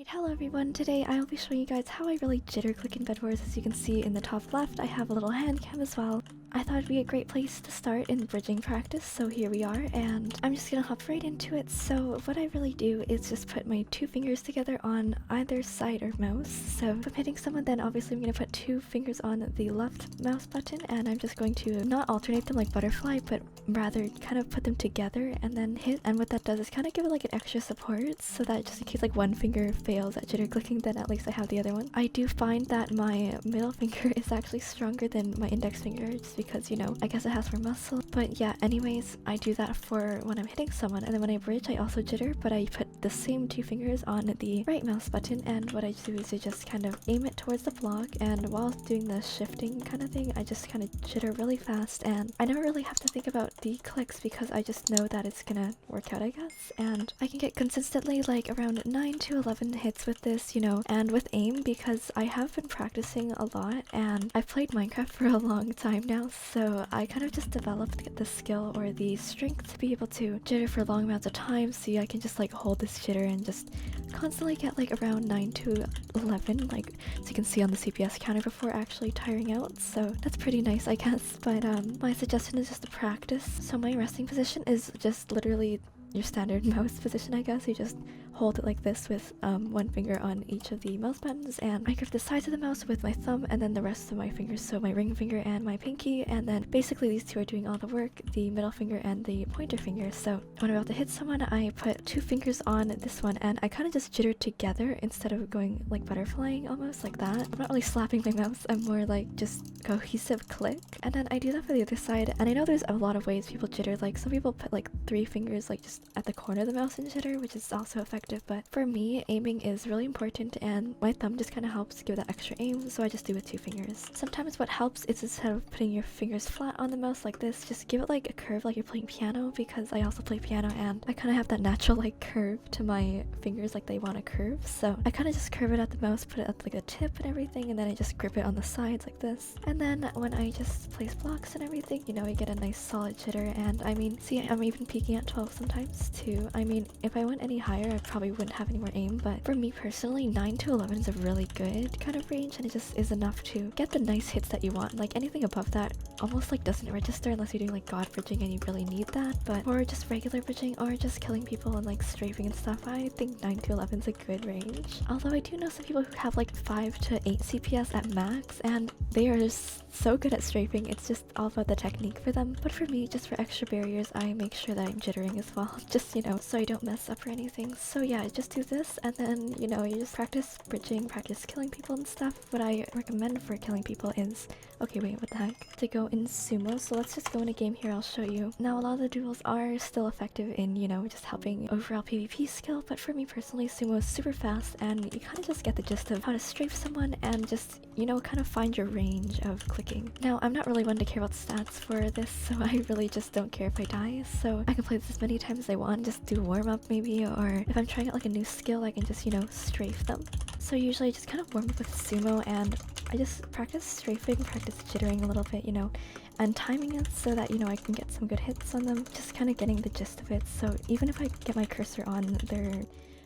Alright, hello everyone. Today I will be showing you guys how I really jitter click in Bedwars. As you can see in the top left, I have a little hand cam as well. I thought it'd be a great place to start in bridging practice, so here we are, and I'm just gonna hop right into it. So what I really do is just put my two fingers together on either side or mouse. So if I'm hitting someone, then obviously I'm gonna put two fingers on the left mouse button, and I'm just going to not alternate them like butterfly, but rather kind of put them together and then hit. And what that does is kind of give it like an extra support, so that just in case like one finger fails at jitter clicking, then at least I have the other one. I do find that my middle finger is actually stronger than my index finger, just because, you know, I guess it has more muscle. But yeah, anyways, I do that for when I'm hitting someone, and then when I bridge I also jitter, but I put the same two fingers on the right mouse button, and what I do is to just kind of aim it towards the block, and while doing the shifting kind of thing, I just kind of jitter really fast, and I never really have to think about the clicks because I just know that it's gonna work out, I guess. And I can get consistently like around 9 to 11 hits with this, you know, and with aim, because I have been practicing a lot and I've played Minecraft for a long time now, so I kind of just developed the skill or the strength to be able to jitter for long amounts of time. So I can just like hold this jitter and just constantly get like around 9 to 11, like as you can see on the CPS counter, before actually tiring out. So that's pretty nice, I guess. But my suggestion is just to practice. So my resting position is just literally your standard mouse position, I guess. You just hold it like this with one finger on each of the mouse buttons, and I grip the sides of the mouse with my thumb and then the rest of my fingers, so my ring finger and my pinky, and then basically these two are doing all the work, the middle finger and the pointer finger. So when I'm about to hit someone, I put two fingers on this one and I kind of just jitter together instead of going like butterflying, almost like that. I'm not really slapping my mouse, I'm more like just cohesive click, and then I do that for the other side. And I know there's a lot of ways people jitter, like some people put like three fingers like just at the corner of the mouse and jitter, which is also effective, but for me, aiming is really important, and my thumb just kind of helps give that extra aim, so I just do it with two fingers. Sometimes what helps is, instead of putting your fingers flat on the mouse like this, just give it like a curve like you're playing piano, because I also play piano and I kind of have that natural like curve to my fingers, like they want a curve. So I kind of just curve it at the mouse, put it at like the tip and everything, and then I just grip it on the sides like this. And then when I just place blocks and everything, you know, I get a nice solid jitter. And I mean, see, I'm even peaking at 12 sometimes too. I mean, if I went any higher, I probably wouldn't have any more aim, but for me personally, 9 to 11 is a really good kind of range, and it just is enough to get the nice hits that you want. Like anything above that almost like doesn't register unless you're doing like god bridging and you really need that, but for just regular bridging or just killing people and like strafing and stuff, I think 9 to 11 is a good range. Although I do know some people who have like 5 to 8 CPS at max, and they are so good at strafing, it's just all about the technique for them. But for me, just for extra barriers, I make sure that I'm jittering as well, just, you know, so I don't mess up or anything. So yeah, just do this, and then, you know, you just practice bridging, practice killing people and stuff. What I recommend for killing people is, okay, wait, what the heck? To go in Sumo. So let's just go in a game here, I'll show you. Now, a lot of the duels are still effective in, you know, just helping overall PvP skill, but for me personally, Sumo is super fast, and you kind of just get the gist of how to strafe someone and just, you know, kind of find your range of clicking. Now, I'm not really one to care about stats for this, so I really just don't care if I die, so I can play this as many times as I want, just do warm-up maybe, or if I'm trying out like a new skill, I can just, you know, strafe them. So usually I just kind of warm up with Sumo, and I just practice strafing, practice jittering a little bit, you know, and timing it so that, you know, I can get some good hits on them, just kind of getting the gist of it. So even if I get my cursor on their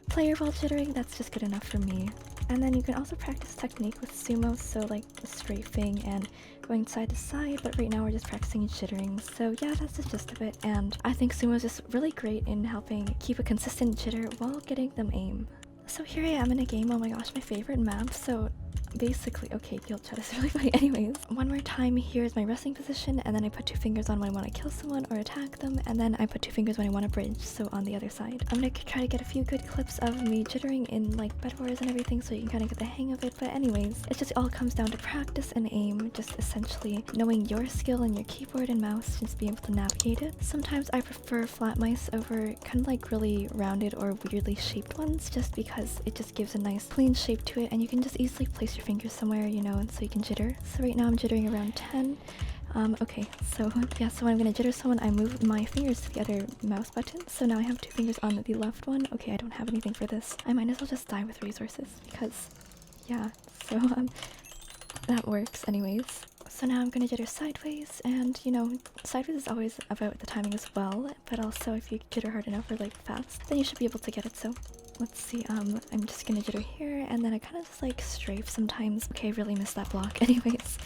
player while jittering, that's just good enough for me. And then you can also practice technique with Sumo, so like the strafing and going side to side, but right now we're just practicing jittering. So yeah, that's the gist of it, and I think Sumo is just really great in helping keep a consistent jitter while getting them aim. So here I am in a game, oh my gosh, my favorite map. So basically, okay, guild chat is really funny. Anyways, one more time, here is my resting position, and then I put two fingers on when I want to kill someone or attack them, and then I put two fingers when I want to bridge, so on the other side. I'm gonna try to get a few good clips of me jittering in like Bedwars and everything, so you can kind of get the hang of it. But anyways, it just all comes down to practice and aim, just essentially knowing your skill and your keyboard and mouse, just being able to navigate it. Sometimes I prefer flat mice over kind of like really rounded or weirdly shaped ones, just because it just gives a nice clean shape to it, and you can just easily place your fingers somewhere, you know, and so you can jitter. So right now I'm jittering around 10. Okay, so yeah, so when I'm gonna jitter someone, I move my fingers to the other mouse button. So now I have two fingers on the left one. Okay, I don't have anything for this. I might as well just die with resources, because yeah, so that works anyways. So now I'm gonna jitter sideways, and you know, sideways is always about the timing as well, but also if you jitter hard enough or like fast, then you should be able to get it. So Let's see, I'm just gonna jitter here, and then I kind of just like strafe sometimes. Okay, I really missed that block. Anyways,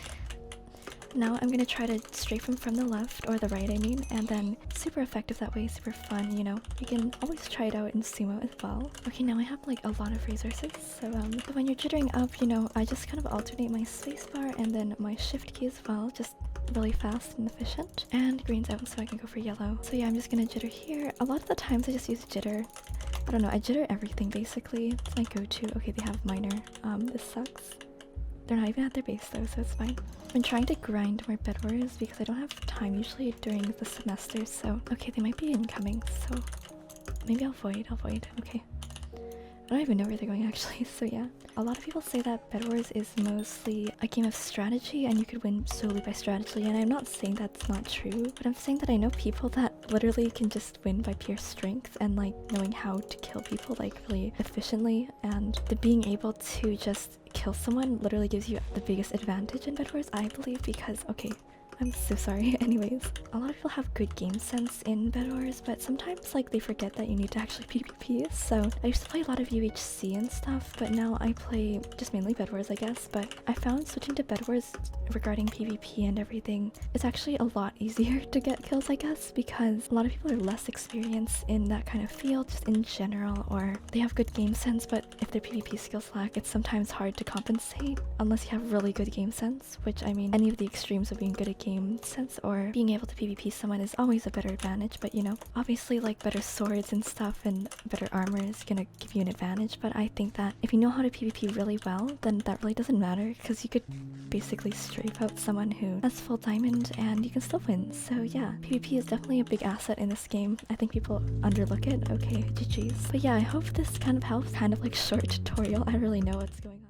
now I'm gonna try to strafe him from the left, or the right I mean, and then super effective that way, super fun, you know. You can always try it out in Sumo as well. Okay, now I have like a lot of resources, so when you're jittering up, you know, I just kind of alternate my spacebar and then my shift key as well, just really fast and efficient. And green's out, so I can go for yellow. So yeah, I'm just gonna jitter here. A lot of the times I just use jitter. I don't know, I jitter everything basically. It's my go-to. Okay, they have minor. This sucks. They're not even at their base though, so it's fine. I'm trying to grind more Bedwars because I don't have time usually during the semester, so... Okay, they might be incoming, so... Maybe I'll void, okay. I don't even know where they're going actually, so yeah. A lot of people say that Bedwars is mostly a game of strategy and you could win solely by strategy, and I'm not saying that's not true, but I'm saying that I know people that literally can just win by pure strength and like knowing how to kill people like really efficiently, and the being able to just kill someone literally gives you the biggest advantage in Bedwars, I believe, because okay, I'm so sorry. Anyways, a lot of people have good game sense in Bedwars, but sometimes like they forget that you need to actually PvP. So I used to play a lot of UHC and stuff, but now I play just mainly Bedwars, I guess. But I found switching to Bedwars regarding PvP and everything is actually a lot easier to get kills, I guess, because a lot of people are less experienced in that kind of field just in general, or they have good game sense, but if their PvP skills lack, it's sometimes hard to compensate unless you have really good game sense, which I mean, any of the extremes of being good at game sense or being able to PvP someone is always a better advantage, but you know, obviously like better swords and stuff and better armor is gonna give you an advantage, but I think that if you know how to PvP really well, then that really doesn't matter because you could basically strafe out someone who has full diamond and you can still win. So yeah, PvP is definitely a big asset in this game. I think people underlook it. Okay, GG's. But yeah, I hope this kind of helps. Kind of like short tutorial. I don't really know what's going on.